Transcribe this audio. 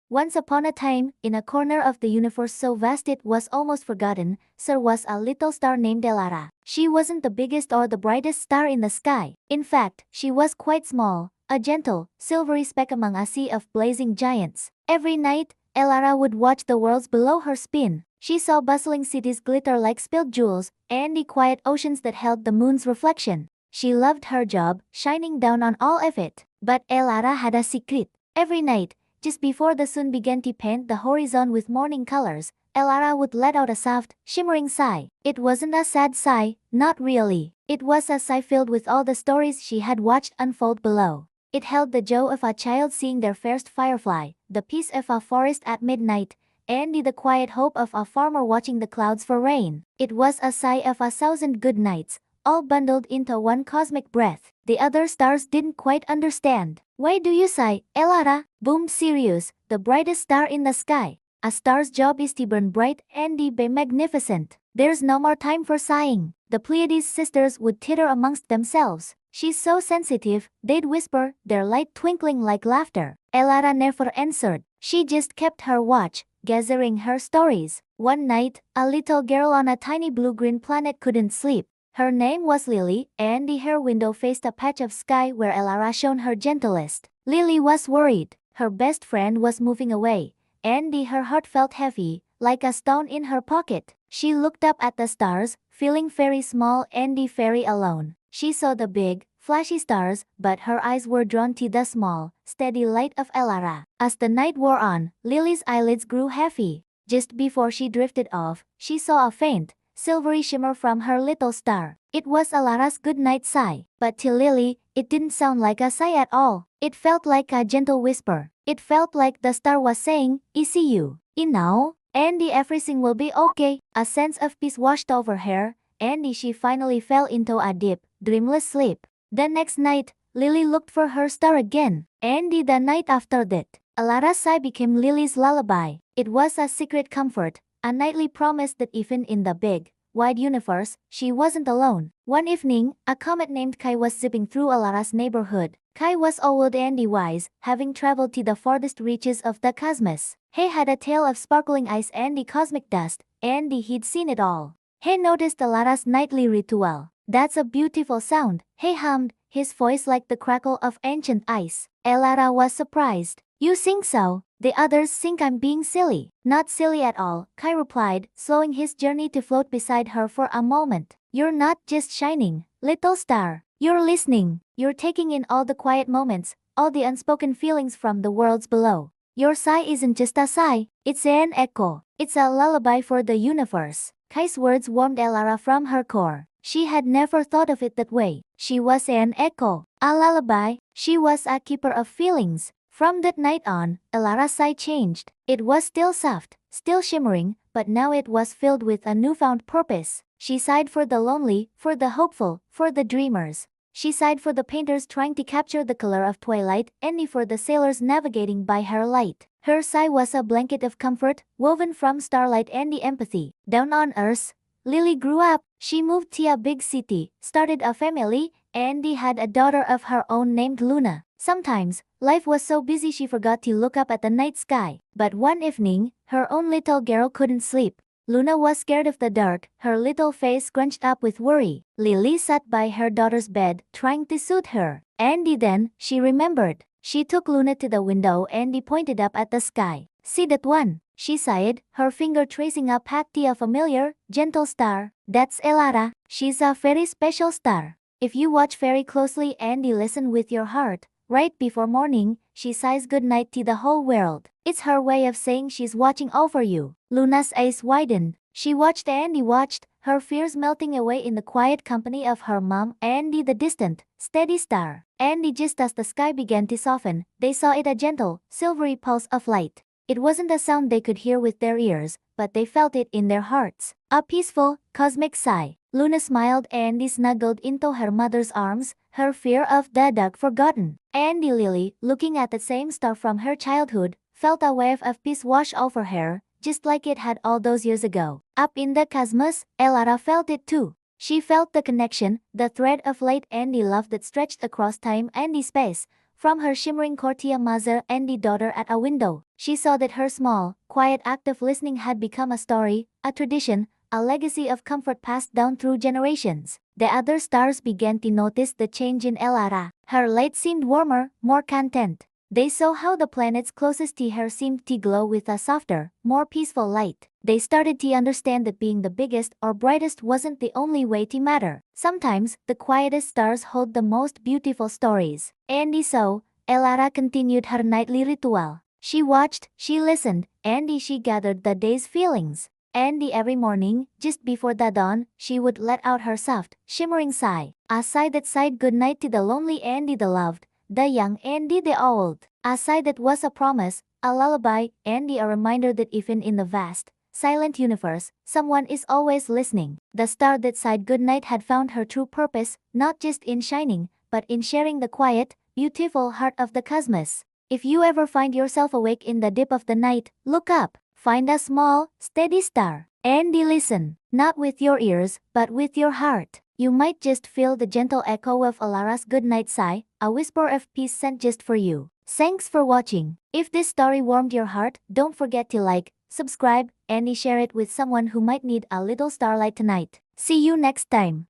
Once upon a time, in a corner of the universe so vast it was almost forgotten, there was a little star named Elara. She wasn't the biggest or the brightest star in the sky. In fact, she was quite small, a gentle, silvery speck among a sea of blazing giants. Every night, Elara would watch the worlds below her spin. She saw bustling cities glitter like spilled jewels, and the quiet oceans that held the moon's reflection. She loved her job, shining down on all of it. But Elara had a secret. Every night, just before the sun began to paint the horizon with morning colors, Elara would let out a soft, shimmering sigh. It wasn't a sad sigh, not really. It was a sigh filled with all the stories she had watched unfold below. It held the joy of a child seeing their first firefly, the peace of a forest at midnight, and the quiet hope of a farmer watching the clouds for rain. It was a sigh of 1,000 good nights, all bundled into one cosmic breath. The other stars didn't quite understand. "Why do you sigh, Elara?" boomed Sirius, the brightest star in the sky. "A star's job is to burn bright and be magnificent. There's no more time for sighing." The Pleiades sisters would titter amongst themselves. "She's so sensitive," they'd whisper, their light twinkling like laughter. Elara never answered. She just kept her watch, gathering her stories. One night, a little girl on a tiny blue-green planet couldn't sleep. Her name was Lily, and her window faced a patch of sky where Elara shone her gentlest. Lily was worried. Her best friend was moving away, and her heart felt heavy, like a stone in her pocket. She looked up at the stars, feeling very small and very alone. She saw the big, flashy stars, but her eyes were drawn to the small, steady light of Elara. As the night wore on, Lily's eyelids grew heavy. Just before she drifted off, she saw a faint, silvery shimmer from her little star. It was Elara's goodnight sigh. But to Lily, it didn't sound like a sigh at all. It felt like a gentle whisper. It felt like the star was saying, "I see you. Now, and everything will be okay." A sense of peace washed over her, and she finally fell into a deep, dreamless sleep. The next night, Lily looked for her star again, and the night after that, Elara's sigh became Lily's lullaby. It was a secret comfort, a nightly promise that even in the big, wide universe, she wasn't alone. One evening, a comet named Kai was zipping through Elara's neighborhood. Kai was old and wise, having traveled to the farthest reaches of the cosmos. He had a tail of sparkling ice and cosmic dust, and he'd seen it all. He noticed Elara's nightly ritual. "That's a beautiful sound," he hummed, his voice like the crackle of ancient ice. Elara was surprised. "You think so? The others think I'm being silly." "Not silly at all," Kai replied, slowing his journey to float beside her for a moment. "You're not just shining, little star. You're listening. You're taking in all the quiet moments, all the unspoken feelings from the worlds below. Your sigh isn't just a sigh, it's an echo. It's a lullaby for the universe." Kai's words warmed Elara from her core. She had never thought of it that way. She was an echo, a lullaby. She was a keeper of feelings. From that night on, Elara's sigh changed. It was still soft, still shimmering, but now it was filled with a newfound purpose. She sighed for the lonely, for the hopeful, for the dreamers. She sighed for the painters trying to capture the color of twilight, and for the sailors navigating by her light. Her sigh was a blanket of comfort, woven from starlight and empathy. Down on Earth, Lily grew up. She moved to a big city, started a family, and had a daughter of her own named Luna. Sometimes, life was so busy she forgot to look up at the night sky. But one evening, her own little girl couldn't sleep. Luna was scared of the dark, her little face scrunched up with worry. Lily sat by her daughter's bed, trying to soothe her. And then, she remembered. She took Luna to the window and pointed up at the sky. "See that one?" she sighed, her finger tracing a path to a familiar, gentle star. "That's Elara. She's a very special star. If you watch very closely and listen with your heart, right before morning, she sighs goodnight to the whole world. It's her way of saying she's watching over you." Luna's eyes widened. She watched and watched, her fears melting away in the quiet company of her mom and the distant, steady star. And just as the sky began to soften, they saw it a gentle, silvery pulse of light. It wasn't a sound they could hear with their ears, but they felt it in their hearts. A peaceful, cosmic sigh. Luna smiled and snuggled into her mother's arms, her fear of the dark forgotten. And Lily, looking at the same star from her childhood, felt a wave of peace wash over her, just like it had all those years ago. Up in the cosmos, Elara felt it too. She felt the connection, the thread of light and love that stretched across time and space, from her shimmering core to a mother and daughter at a window. She saw that her small, quiet act of listening had become a story, a tradition, a legacy of comfort passed down through generations. The other stars began to notice the change in Elara. Her light seemed warmer, more content. They saw how the planets closest to her seemed to glow with a softer, more peaceful light. They started to understand that being the biggest or brightest wasn't the only way to matter. Sometimes, the quietest stars hold the most beautiful stories. And so, Elara continued her nightly ritual. She watched, she listened, and she gathered the day's feelings. And every morning, just before the dawn, she would let out her soft, shimmering sigh. A sigh that sighed goodnight to the lonely and the loved, the young and the old. A sigh that was a promise, a lullaby, and a reminder that even in the vast, silent universe, someone is always listening. The star that sighed goodnight had found her true purpose, not just in shining, but in sharing the quiet, beautiful heart of the cosmos. If you ever find yourself awake in the deep of the night, look up. Find a small, steady star, and listen, not with your ears, but with your heart. You might just feel the gentle echo of Alara's goodnight sigh, a whisper of peace sent just for you. Thanks for watching. If this story warmed your heart, don't forget to like, subscribe, and share it with someone who might need a little starlight tonight. See you next time.